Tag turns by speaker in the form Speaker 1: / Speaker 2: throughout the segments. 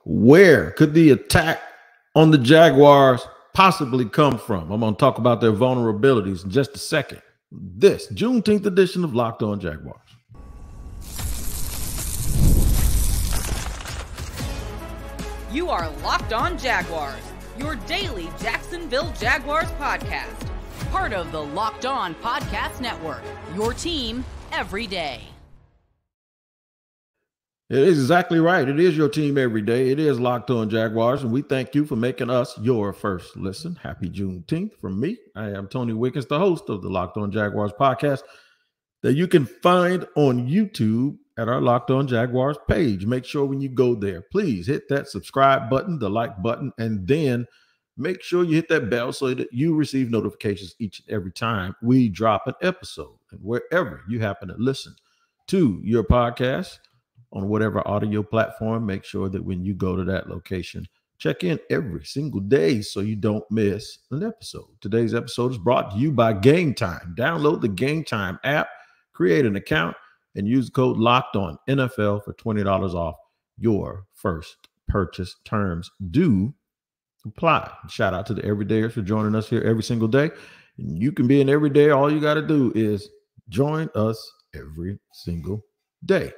Speaker 1: Where could the attack on the Jaguars possibly come from? I'm going to talk about their vulnerabilities in just a second. This Juneteenth edition of Locked On Jaguars.
Speaker 2: You are Locked On Jaguars, your daily Jacksonville Jaguars podcast. Part of the Locked On Podcast Network, your team every day.
Speaker 1: It is exactly right. It is your team every day. It is Locked On Jaguars, and we thank you for making us your first listen. Happy Juneteenth from me. I am Tony Wickens, the host of the Locked On Jaguars podcast that you can find on YouTube at our Locked On Jaguars page. Make sure when you go there, please hit that subscribe button, the like button, and then make sure you hit that bell so that you receive notifications each and every time we drop an episode. And wherever you happen to listen to your podcast, on whatever audio platform, make sure that when you go to that location, check in every single day so you don't miss an episode. Today's episode is brought to you by Game Time. Download the Game Time app, create an account, and use code LOCKEDONNFL for $20 off your first purchase. Terms do apply. Shout out to the everydayers for joining us here every single day. And you can be an everyday. All you got to do is join us every single day.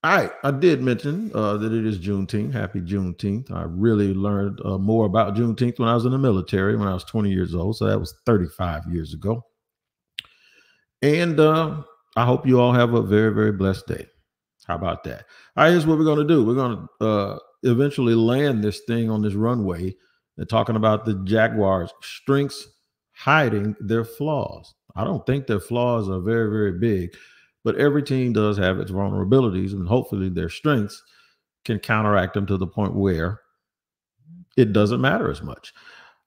Speaker 1: All right, I did mention that it is Juneteenth. Happy Juneteenth. I really learned more about Juneteenth when I was in the military, when I was 20 years old. So that was 35 years ago. And I hope you all have a very, very blessed day. How about that? All right, here's what we're going to do. We're going to eventually land this thing on this runway and talking about the Jaguars' strengths hiding their flaws. I don't think their flaws are very, very big. But every team does have its vulnerabilities, and hopefully their strengths can counteract them to the point where it doesn't matter as much.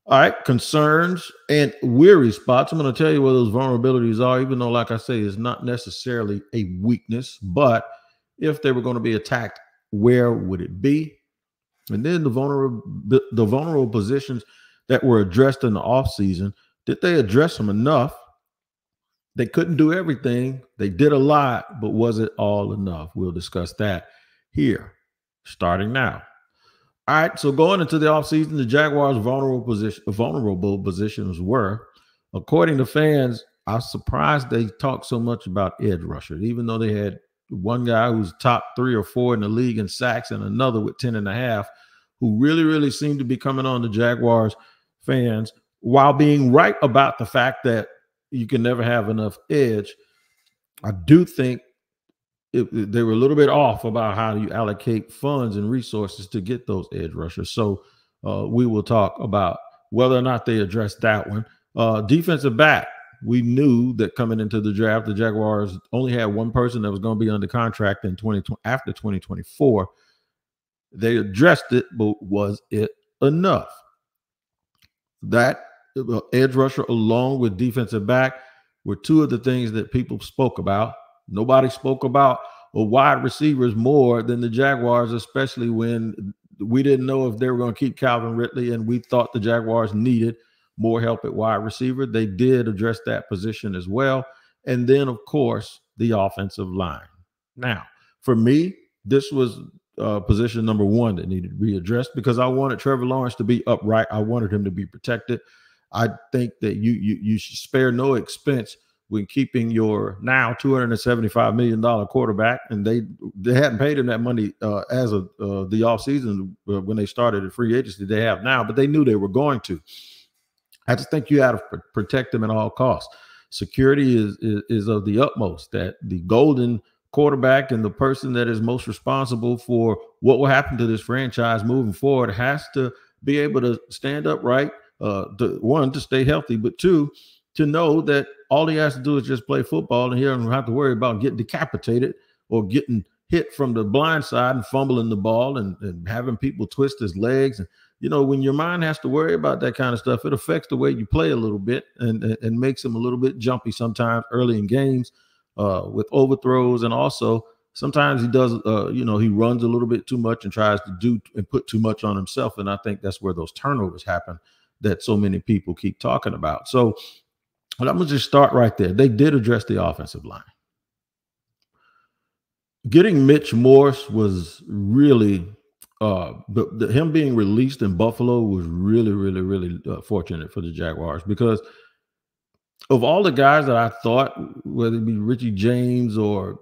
Speaker 1: All right, concerns and weary spots. I'm going to tell you where those vulnerabilities are, even though, like I say, it's not necessarily a weakness. But if they were going to be attacked, where would it be? And then the vulnerable positions that were addressed in the offseason, did they address them enough? They couldn't do everything. They did a lot, but was it all enough? We'll discuss that here, starting now. All right, so going into the offseason, the Jaguars' vulnerable positions were, according to fans, I was surprised they talked so much about edge rushers, even though they had one guy who's top 3 or 4 in the league in sacks and another with 10.5, who really, really seemed to be coming on the Jaguars fans while being right about the fact that you can never have enough edge. I do think they were a little bit off about how you allocate funds and resources to get those edge rushers. So we will talk about whether or not they addressed that one. Defensive back, we knew that coming into the draft, the Jaguars only had one person that was going to be under contract in 2020 after 2024. They addressed it, but was it enough? That edge rusher along with defensive back were two of the things that people spoke about. Nobody spoke about wide receivers more than the Jaguars, especially when we didn't know if they were going to keep Calvin Ridley, and we thought the Jaguars needed more help at wide receiver. They did address that position as well. And then, of course, the offensive line. Now, for me, this was position number one that needed to be addressed because I wanted Trevor Lawrence to be upright. I wanted him to be protected. I think that you should spare no expense when keeping your now $275 million quarterback, and they hadn't paid him that money as of the offseason when they started at free agency they have now, but they knew they were going to. I just think you have to protect him at all costs. Security is of the utmost, that the golden quarterback and the person that is most responsible for what will happen to this franchise moving forward has to be able to stand upright. To stay healthy, but two, to know that all he has to do is just play football and he doesn't have to worry about getting decapitated or getting hit from the blind side and fumbling the ball and having people twist his legs. And, you know, when your mind has to worry about that kind of stuff, it affects the way you play a little bit and makes him a little bit jumpy sometimes early in games with overthrows. And also sometimes he does, he runs a little bit too much and tries to do and put too much on himself. And I think that's where those turnovers happen that so many people keep talking about. So I'm going to just start right there. They did address the offensive line. Getting Mitch Morse was really him being released in Buffalo was really, really, really fortunate for the Jaguars, because of all the guys that I thought, whether it be Richie James or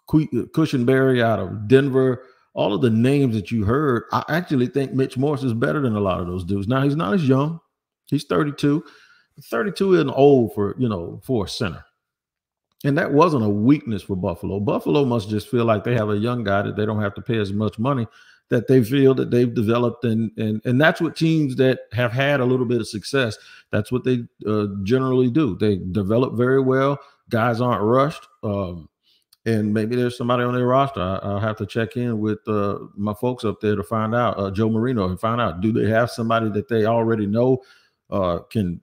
Speaker 1: Cushenberry out of Denver, all of the names that you heard, I actually think Mitch Morse is better than a lot of those dudes. Now, he's not as young. He's 32. 32 isn't old for a center. And that wasn't a weakness for Buffalo. Buffalo must just feel like they have a young guy that they don't have to pay as much money, that they feel that they've developed. And that's what teams that have had a little bit of success, that's what they generally do. They develop very well. Guys aren't rushed. And maybe there's somebody on their roster. I'll have to check in with my folks up there to find out, Joe Marino, and find out, do they have somebody that they already know can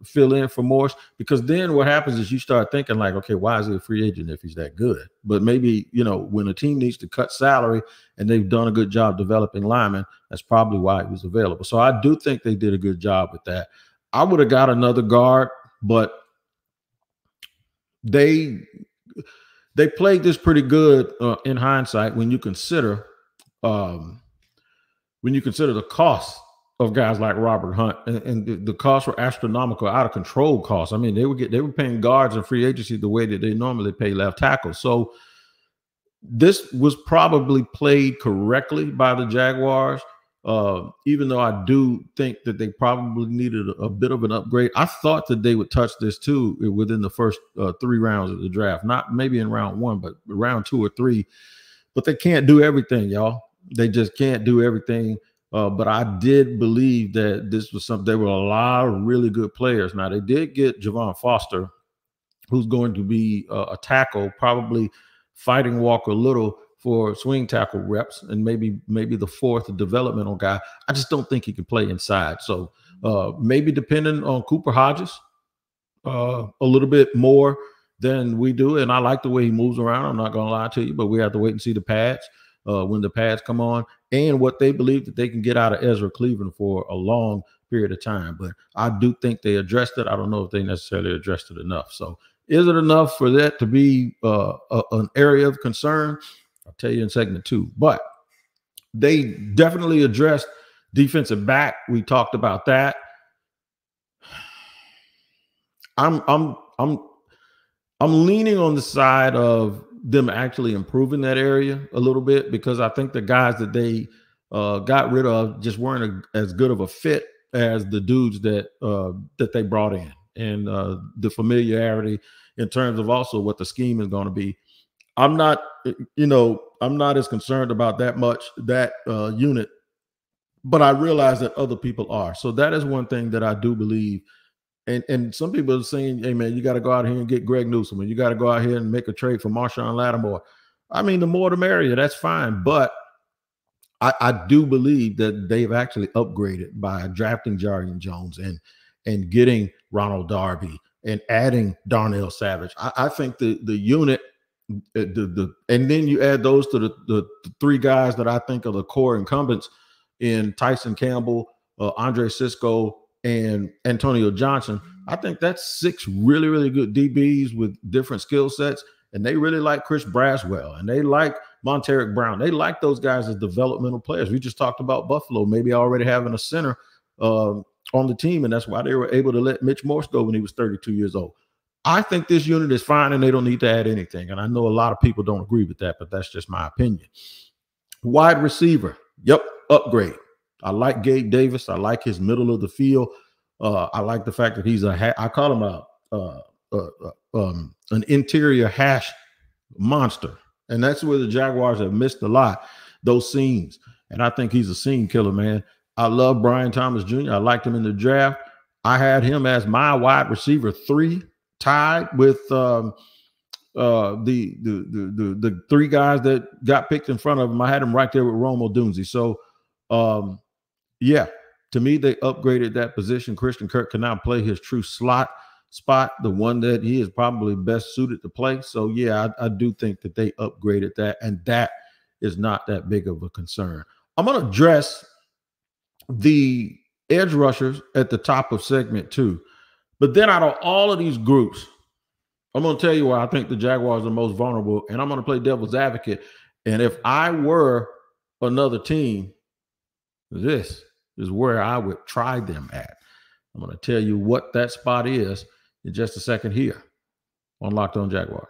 Speaker 1: fill in for Morse? Because then what happens is you start thinking like, okay, why is he a free agent if he's that good? But maybe, when a team needs to cut salary and they've done a good job developing linemen, that's probably why he was available. So I do think they did a good job with that. I would have got another guard, but they played this pretty good in hindsight when you consider the cost of guys like Robert Hunt, and the costs were astronomical, out of control costs. I mean, they were paying guards in free agency the way that they normally pay left tackles. So this was probably played correctly by the Jaguars, even though I do think that they probably needed a bit of an upgrade. I thought that they would touch this too within the first 3 rounds of the draft, not maybe in round 1, but round 2 or 3. But they can't do everything, y'all. They just can't do everything. But I did believe that this was something. There were a lot of really good players. Now, they did get Javon Foster, who's going to be a tackle, probably fighting Walker Little for swing tackle reps, and maybe the 4th developmental guy. I just don't think he can play inside. So maybe depending on Cooper Hodges a little bit more than we do. And I like the way he moves around. I'm not going to lie to you, but we have to wait and see the pads when the pads come on, and what they believe that they can get out of Ezra Cleveland for a long period of time. But I do think they addressed it. I don't know if they necessarily addressed it enough. So is it enough for that to be an area of concern? I'll tell you in segment 2. But they definitely addressed defensive back. We talked about that. I'm leaning on the side of them actually improving that area a little bit, because I think the guys that they got rid of just weren't as good of a fit as the dudes that they brought in, and the familiarity in terms of also what the scheme is going to be. I'm not as concerned about that unit, but I realize that other people are. So that is one thing that I do believe. And some people are saying, hey, man, you got to go out here and get Greg Newsome, and you got to go out here and make a trade for Marshawn Lattimore. I mean, the more the merrier. That's fine. But I do believe that they've actually upgraded by drafting Jarrian Jones and getting Ronald Darby and adding Darnell Savage. I think the unit, and then you add those to the 3 guys that I think are the core incumbents in Tyson Campbell, Andre Cisco, and Antonio Johnson. I think that's 6 really, really good DBs with different skill sets. And they really like Chris Braswell, and they like Monteric Brown. They like those guys as developmental players. We just talked about Buffalo maybe already having a center on the team, and that's why they were able to let Mitch Morse go when he was 32 years old. I think this unit is fine, and they don't need to add anything. And I know a lot of people don't agree with that, but that's just my opinion. Wide receiver, yep, upgrade. I like Gabe Davis. I like his middle of the field. I like the fact that he's I call him an interior hash monster. And that's where the Jaguars have missed a lot, those seams. And I think he's a seam killer, man. I love Brian Thomas Jr. I liked him in the draft. I had him as my wide receiver 3, tied with the 3 guys that got picked in front of him. I had him right there with Rome Odunze. So, yeah, to me, they upgraded that position. Christian Kirk can now play his true slot spot, the one that he is probably best suited to play. So, yeah, I do think that they upgraded that, and that is not that big of a concern. I'm going to address the edge rushers at the top of segment 2. But then out of all of these groups, I'm going to tell you why I think the Jaguars are most vulnerable, and I'm going to play devil's advocate. And if I were another team, this is where I would try them at. I'm going to tell you what that spot is in just a second here on Locked On Jaguars.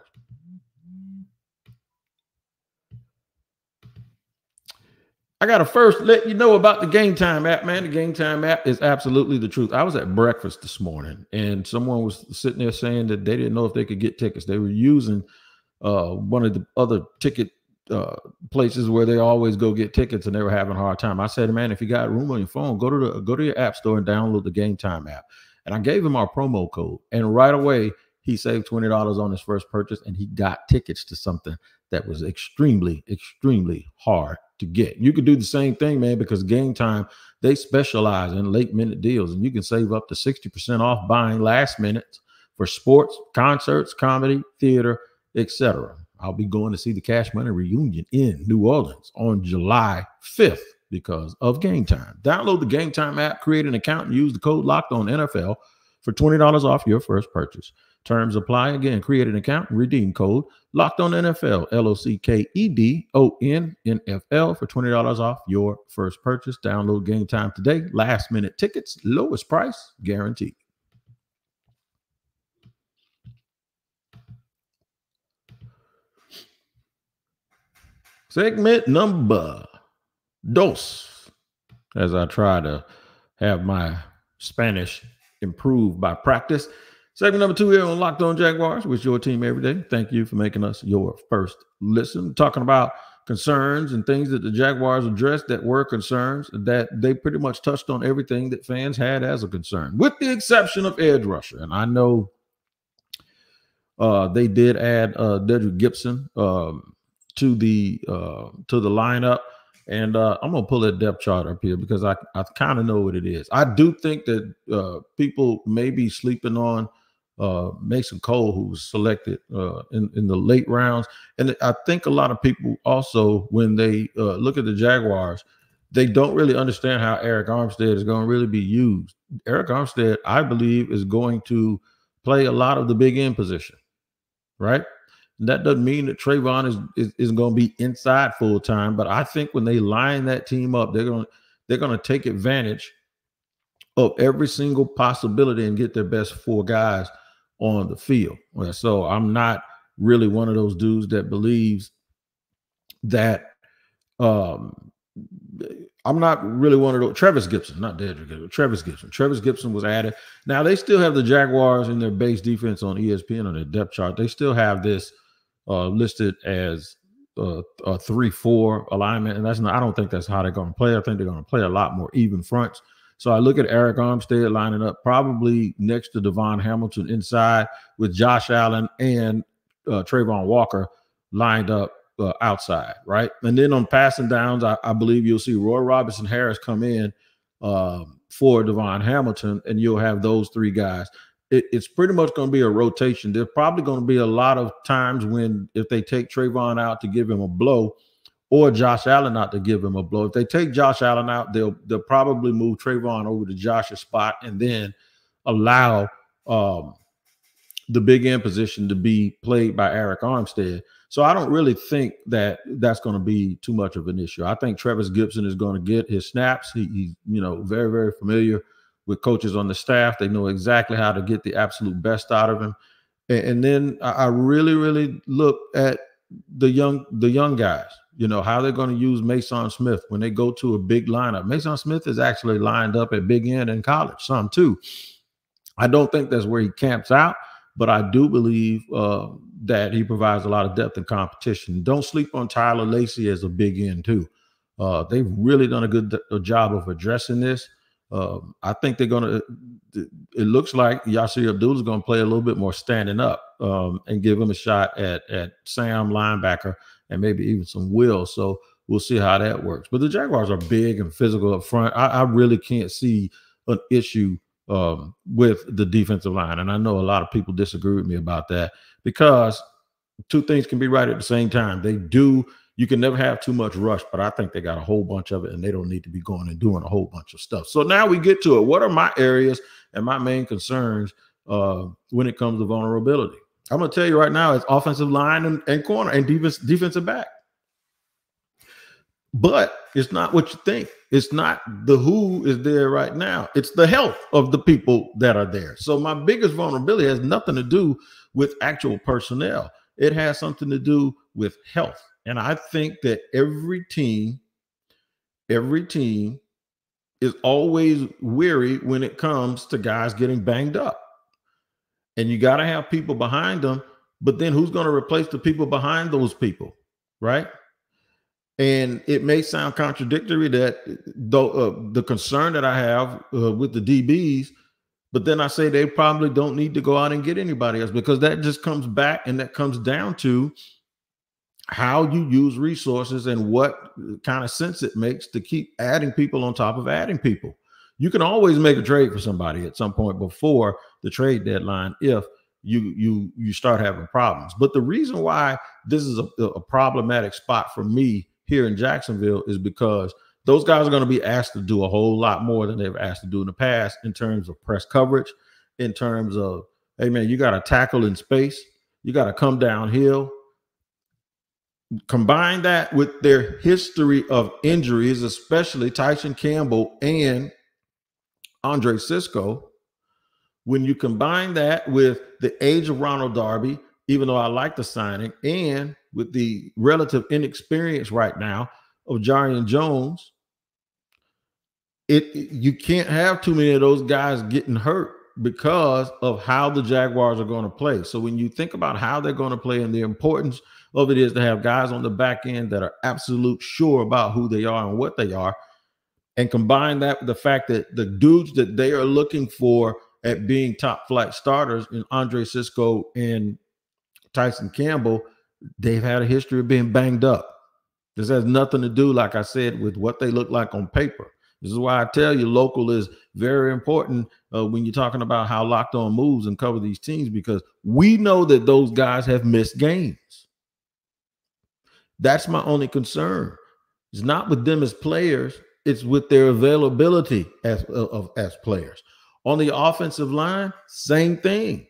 Speaker 1: I got to first let you know about the Game Time app, man. The Game Time app is absolutely the truth. I was at breakfast this morning, and someone was sitting there saying that they didn't know if they could get tickets. They were using one of the other ticket places where they always go get tickets, and they were having a hard time. I said, man, if you got room on your phone, go to your app store and download the Game Time app. And I gave him our promo code, and right away he saved $20 on his first purchase, and he got tickets to something that was extremely, extremely hard to get. You can do the same thing, man, because Game Time, they specialize in late minute deals, and you can save up to 60% off buying last minute for sports, concerts, comedy, theater, etc. I'll be going to see the Cash Money reunion in New Orleans on July 5th because of Game Time. Download the Game Time app, create an account, and use the code LOCKEDONNFL for $20 off your first purchase. Terms apply. Again, create an account and redeem code LOCKEDONNFL, LOCKEDONNFL for $20 off your first purchase. Download Game Time today. Last minute tickets, lowest price guaranteed. Segment number dos, as I try to have my Spanish improved by practice. Segment number 2 here on Locked On Jaguars with your team every day. Thank you for making us your first listen. Talking about concerns and things that the Jaguars addressed that were concerns, that they pretty much touched on everything that fans had as a concern, with the exception of edge rusher. And I know they did add Dedrick Gibson to the lineup. And I'm going to pull that depth chart up here because I kind of know what it is. I do think that people may be sleeping on Mason Cole, who was selected in the late rounds. And I think a lot of people also, when they look at the Jaguars, they don't really understand how Arik Armstead is going to really be used. Arik Armstead, I believe, is going to play a lot of the big end position, right? And that doesn't mean that Trayvon is going to be inside full time, but I think when they line that team up, they're going to take advantage of every single possibility and get their best 4 guys on the field. So I'm not really one of those dudes that believes that I'm not really one of those. Travis Gibson, not Dedrick, Travis Gibson. Travis Gibson was added. Now they still have the Jaguars in their base defense on ESPN on their depth chart. They still have this listed as a 3-4 alignment, and that's not. I don't think that's how they're going to play. I think they're going to play a lot more even fronts. So I look at Arik Armstead lining up probably next to Devon Hamilton inside, with Josh Allen and Trayvon Walker lined up outside, right? And then on passing downs, I believe you'll see Roy Robinson Harris come in for Devon Hamilton, and you'll have those 3 guys. It's pretty much going to be a rotation. There's probably going to be a lot of times when, if they take Trayvon out to give him a blow, or Josh Allen out to give him a blow. If they take Josh Allen out, they'll probably move Trayvon over to Josh's spot and then allow the big end position to be played by Arik Armstead. So I don't really think that that's going to be too much of an issue. I think Travis Gibson is going to get his snaps. He's very, very familiar with coaches on the staff. They know exactly how to get the absolute best out of him. And then I really, really look at the young guys. How they're going to use Mason Smith when they go to a big lineup. Mason Smith is actually lined up at big end in college, some too. I don't think that's where he camps out, but I do believe that he provides a lot of depth and competition. Don't sleep on Tyler Lacey as a big end too. They've really done a good job of addressing this. I think they're going to – it looks like Yasir Abdullah is going to play a little bit more standing up and give him a shot at Sam linebacker and maybe even some will. So we'll see how that works. But the Jaguars are big and physical up front. I really can't see an issue with the defensive line. And I know a lot of people disagree with me about that because 2 things can be right at the same time. You can never have too much rush, but I think they got a whole bunch of it, and they don't need to be going and doing a whole bunch of stuff. So now we get to it. What are my areas and my main concerns when it comes to vulnerability? I'm going to tell you right now, it's offensive line and corner and defensive back. But it's not what you think. It's not the who is there right now. It's the health of the people that are there. So my biggest vulnerability has nothing to do with actual personnel. It has something to do with health. And I think that every team is always weary when it comes to guys getting banged up. And you got to have people behind them. But then who's going to replace the people behind those people, right? And it may sound contradictory that the concern that I have with the DBs, but then I say they probably don't need to go out and get anybody else, because that just comes back and that comes down to how you use resources and what kind of sense it makes to keep adding people on top of adding people. You can always make a trade for somebody at some point before the trade deadline if you start having problems. But the reason why this is a problematic spot for me here in Jacksonville is because those guys are going to be asked to do a whole lot more than they've asked to do in the past in terms of press coverage, in terms of, hey man, you got to tackle in space, you got to come downhill. Combine that with their history of injuries, especially Tyson Campbell and Andre Cisco. When you combine that with the age of Ronald Darby, even though I like the signing, and with the relative inexperience right now of Jarrian Jones, you can't have too many of those guys getting hurt because of how the Jaguars are going to play. So when you think about how they're going to play and the importance of it is to have guys on the back end that are absolute sure about who they are and what they are, and combine that with the fact that the dudes that they are looking for at being top flight starters in Andre Cisco and Tyson Campbell, they've had a history of being banged up. This has nothing to do, like I said, with what they look like on paper. This is why I tell you local is very important when you're talking about how Locked On moves and cover these teams, because we know that those guys have missed games. That's my only concern. It's not with them as players. It's with their availability as players. On the offensive line, same thing.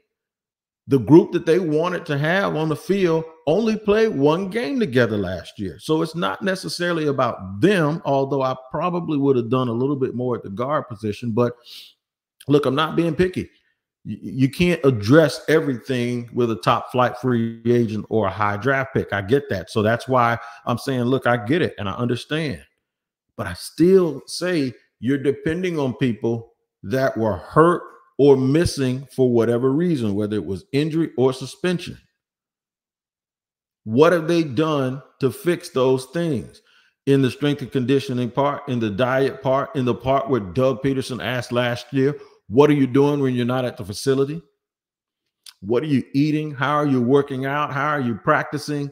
Speaker 1: The group that they wanted to have on the field only played one game together last year. So it's not necessarily about them, although I probably would have done a little bit more at the guard position. But look, I'm not being picky. You can't address everything with a top flight free agent or a high draft pick. I get that. So that's why I'm saying, look, I get it and I understand. But I still say you're depending on people that were hurt or missing for whatever reason, whether it was injury or suspension. What have they done to fix those things? In the strength and conditioning part, in the diet part, in the part where Doug Peterson asked last year, what are you doing when you're not at the facility? What are you eating? How are you working out? How are you practicing?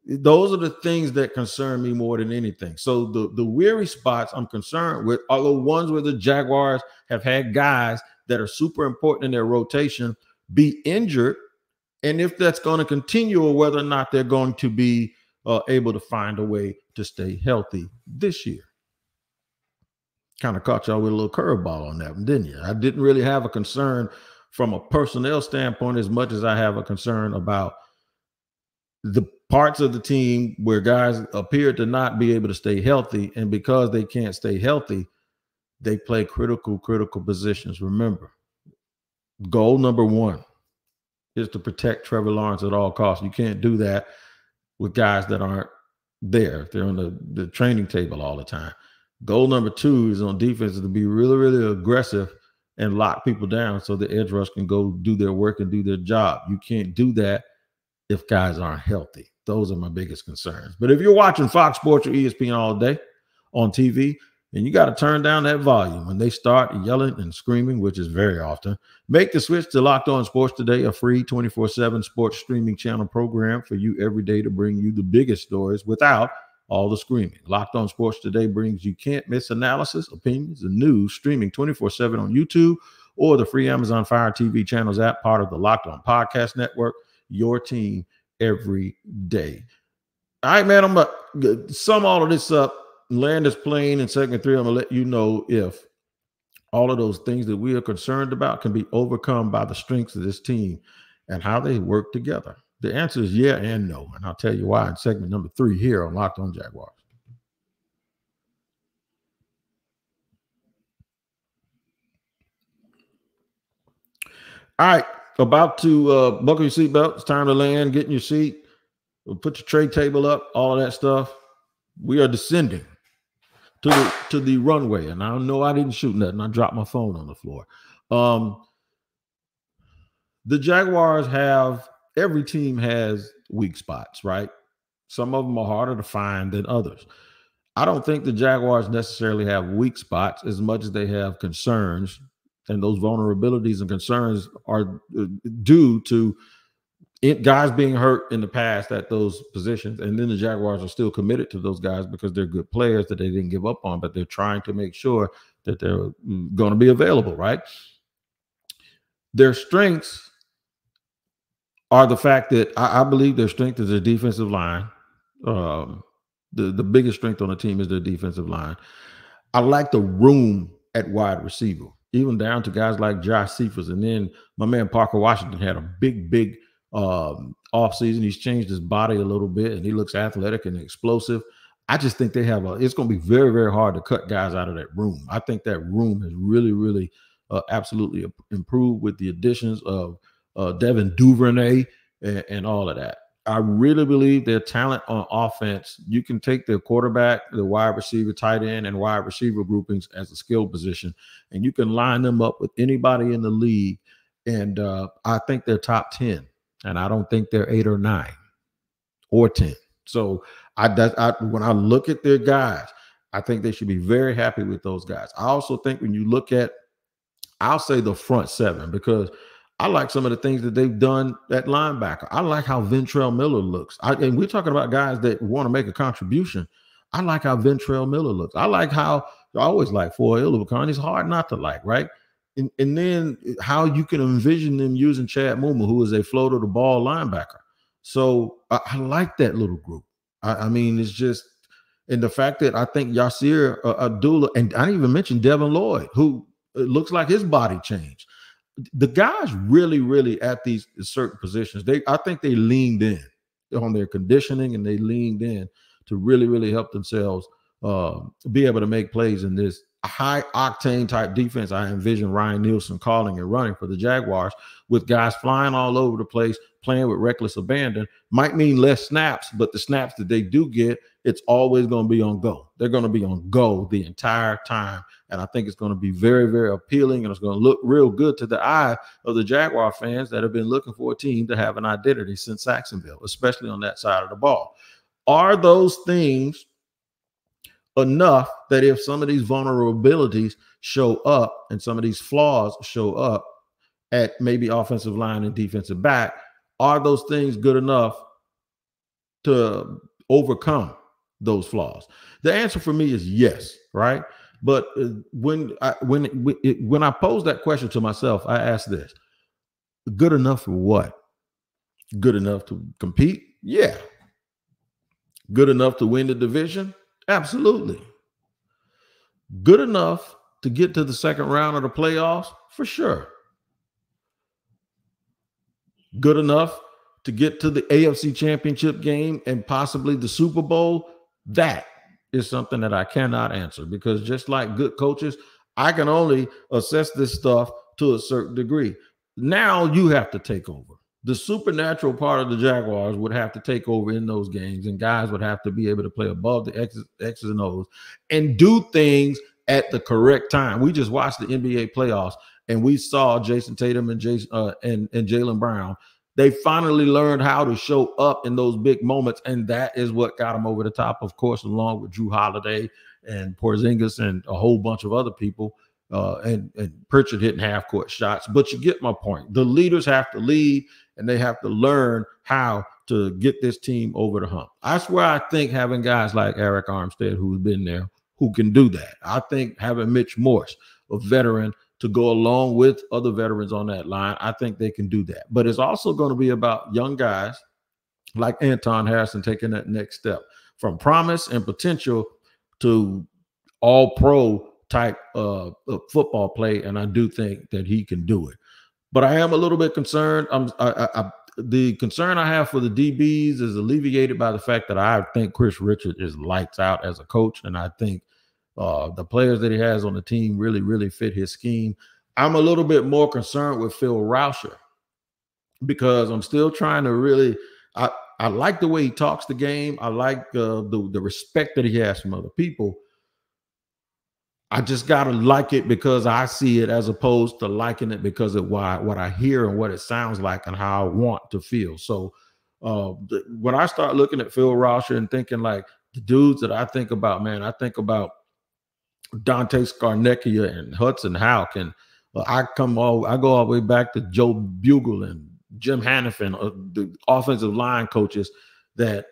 Speaker 1: Those are the things that concern me more than anything. So the weary spots I'm concerned with are the ones where the Jaguars have had guys that are super important in their rotation be injured, and if that's going to continue or whether or not they're going to be able to find a way to stay healthy this year. Kind of caught y'all with a little curveball on that one, didn't you? I didn't really have a concern from a personnel standpoint as much as I have a concern about the parts of the team where guys appear to not be able to stay healthy. And because they can't stay healthy, they play critical positions. Remember, goal number one is to protect Trevor Lawrence at all costs. You can't do that with guys that aren't there. They're on the training table all the time. Goal number two is on defense to be really, really aggressive and lock people down so the edge rush can go do their work and do their job. You can't do that if guys aren't healthy. Those are my biggest concerns. But if you're watching Fox Sports or ESPN all day on TV, then you got to turn down that volume when they start yelling and screaming, which is very often. Make the switch to Locked On Sports Today, a free 24/7 sports streaming channel program for you every day to bring you the biggest stories without all the screaming. Locked On Sports Today brings you can't miss analysis, opinions, and news streaming 24/7 on YouTube or the free Amazon Fire TV channels app, part of the Locked On Podcast Network, your team every day. All right, man, I'm going to sum all of this up. Land this plane in segment 3. I'm going to let you know if all of those things that we are concerned about can be overcome by the strengths of this team and how they work together. The answer is yeah and no, and I'll tell you why in segment number 3 here on Locked On Jaguars. All right, about to buckle your seatbelt. It's time to land, get in your seat, put your tray table up, all of that stuff. We are descending to the runway, and I know I didn't shoot nothing. I dropped my phone on the floor. The Jaguars every team has weak spots, right? Some of them are harder to find than others. I don't think the Jaguars necessarily have weak spots as much as they have concerns, and those vulnerabilities and concerns are due to guys being hurt in the past at those positions. And then the Jaguars are still committed to those guys because they're good players that they didn't give up on, but they're trying to make sure that they're going to be available, right? Their strengths are the fact that I believe their strength is their defensive line. The biggest strength on the team is their defensive line. I like the room at wide receiver, even down to guys like Josh Cephas. And then my man Parker Washington had a big offseason. He's changed his body a little bit, and he looks athletic and explosive. I just think they have it's going to be very, very hard to cut guys out of that room. I think that room has really absolutely improved with the additions of Devin Duvernay and all of that. I really believe their talent on offense, you can take their quarterback, the wide receiver, tight end, and wide receiver groupings as a skill position, and you can line them up with anybody in the league. And I think they're top 10, and I don't think they're 8 or 9 or 10. So when I look at their guys, I think they should be very happy with those guys. I also think when you look at, I'll say the front seven, because I like some of the things that they've done at linebacker. I like how Ventrell Miller looks. And we're talking about guys that want to make a contribution. I like how Ventrell Miller looks. I like how I always like Foye Oluokun. He's hard not to like, right? And then how you can envision them using Chad Muma, who is a floater to ball linebacker. So I like that little group. I mean, it's just, and the fact that I think Yasir Abdullah, and I didn't even mention Devin Lloyd, who it looks like his body changed. The guys really at these certain positions, I think they leaned in on their conditioning, and they leaned in to really help themselves be able to make plays in this high octane type defense. I envision Ryan Nielsen calling and running for the Jaguars, with guys flying all over the place, playing with reckless abandon. Might mean less snaps, but the snaps that they do get, it's always going to be on go. They're going to be on go the entire time. And I think it's going to be very appealing, and it's going to look real good to the eye of the Jaguar fans that have been looking for a team to have an identity since Saxonville, especially on that side of the ball. Are those things enough that if some of these vulnerabilities show up and some of these flaws show up at maybe offensive line and defensive back, are those things good enough to overcome those flaws? The answer for me is yes, right? But when I pose that question to myself, I ask this: good enough for what? Good enough to compete? Yeah. Good enough to win the division? Absolutely. Good enough to get to the second round of the playoffs? For sure. Good enough to get to the AFC Championship game and possibly the Super Bowl? That is something that I cannot answer, because just like good coaches, I can only assess this stuff to a certain degree. Now you have to take over. The supernatural part of the Jaguars would have to take over in those games, and guys would have to be able to play above the X's and O's and do things at the correct time. We just watched the NBA playoffs, and we saw Jason Tatum and Jaylen Brown. They finally learned how to show up in those big moments, and that is what got them over the top, of course, along with Jrue Holiday and Porzingis and a whole bunch of other people, and Pritchard hitting half-court shots. But you get my point. The leaders have to lead, and they have to learn how to get this team over the hump. That's where I think having guys like Eric Armstead, who's been there, who can do that. I think having Mitch Morse, a veteran, to go along with other veterans on that line, I think they can do that. But it's also going to be about young guys like Anton Harrison taking that next step from promise and potential to all-pro type of football play, and I do think that he can do it. But I am a little bit concerned. The concern I have for the DBs is alleviated by the fact that I think Chris Richard is lights out as a coach, and I think the players that he has on the team really fit his scheme. I'm a little bit more concerned with Phil Rauscher because I'm still trying to really. I like the way he talks the game. I like the respect that he has from other people. I just gotta like it because I see it, as opposed to liking it because of what I hear and what it sounds like and how I want to feel. So when I start looking at Phil Rauscher and thinking like the dudes that I think about, man, I think about Dante Scarnecchia and Hudson Houck, and I go all the way back to Joe Bugle and Jim Hanifin, the offensive line coaches that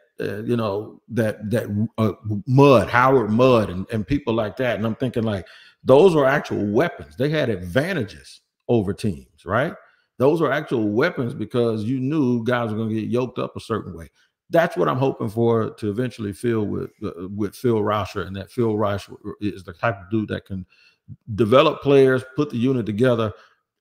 Speaker 1: Mudd, Howard Mudd, and people like that. And I'm thinking like those are actual weapons. They had advantages over teams, right? Those are actual weapons because you knew guys were going to get yoked up a certain way. That's what I'm hoping for to eventually feel with Phil Rauscher, and that Phil Rauscher is the type of dude that can develop players, put the unit together,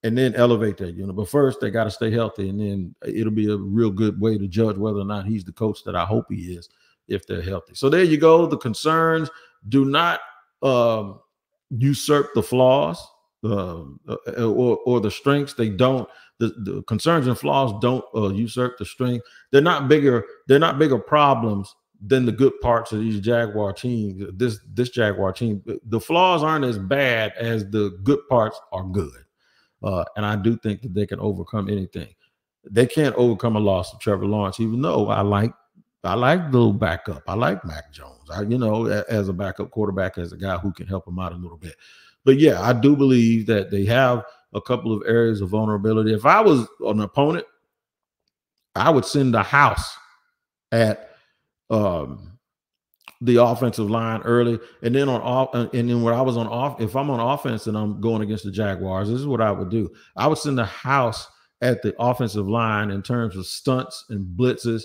Speaker 1: and then elevate that unit. But first, they got to stay healthy, and then it'll be a real good way to judge whether or not he's the coach that I hope he is if they're healthy. So there you go. The concerns do not usurp the flaws or the strengths. They don't. The concerns and flaws don't usurp the strength. They're not bigger problems than the good parts of these Jaguar teams. This Jaguar team, the flaws aren't as bad as the good parts are good. And I do think that they can overcome anything. They can't overcome a loss of Trevor Lawrence, even though I like little backup. I like Mac Jones. As a backup quarterback, as a guy who can help him out a little bit. But yeah, I do believe that they have a couple of areas of vulnerability. If I was an opponent, I would send the house at the offensive line early, and then when I was on off, if I'm on offense and I'm going against the Jaguars, this is what I would do. I would send the house at the offensive line in terms of stunts and blitzes,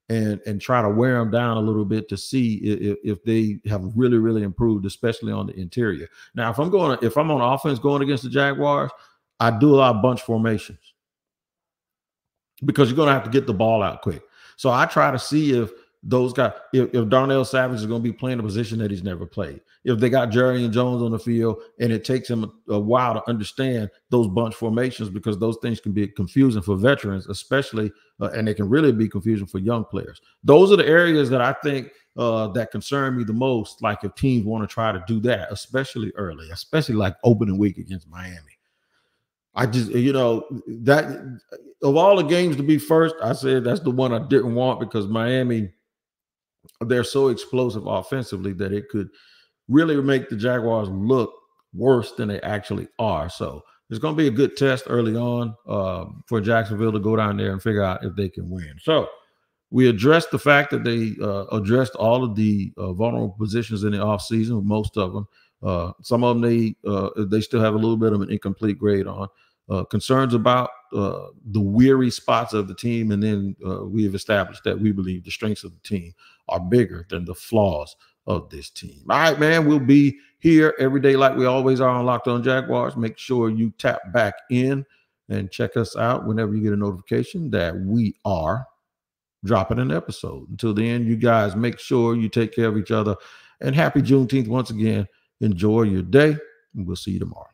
Speaker 1: and try to wear them down a little bit to see if they have really, really improved, especially on the interior. Now, if I'm on offense going against the Jaguars, I do a lot of bunch formations because you're going to have to get the ball out quick. So I try to see if those guys, if Darnell Savage is going to be playing a position that he's never played, if they got Jerry and Jones on the field, and it takes him a while to understand those bunch formations, because those things can be confusing for veterans, especially, and they can really be confusing for young players. Those are the areas that I think that concern me the most. Like if teams want to try to do that, especially early, especially like opening week against Miami. I just, that of all the games to be first, I said that's the one I didn't want, because Miami, they're so explosive offensively that it could really make the Jaguars look worse than they actually are. So it's going to be a good test early on for Jacksonville to go down there and figure out if they can win. So we addressed the fact that they addressed all of the vulnerable positions in the offseason, most of them. Some of them they still have a little bit of an incomplete grade on. Concerns about the weary spots of the team, and then we have established that we believe the strengths of the team are bigger than the flaws of this team. All right, man, we'll be here every day like we always are on Locked On Jaguars. Make sure you tap back in and check us out whenever you get a notification that we are dropping an episode. Until then, you guys make sure you take care of each other, and happy Juneteenth once again. Enjoy your day, and we'll see you tomorrow.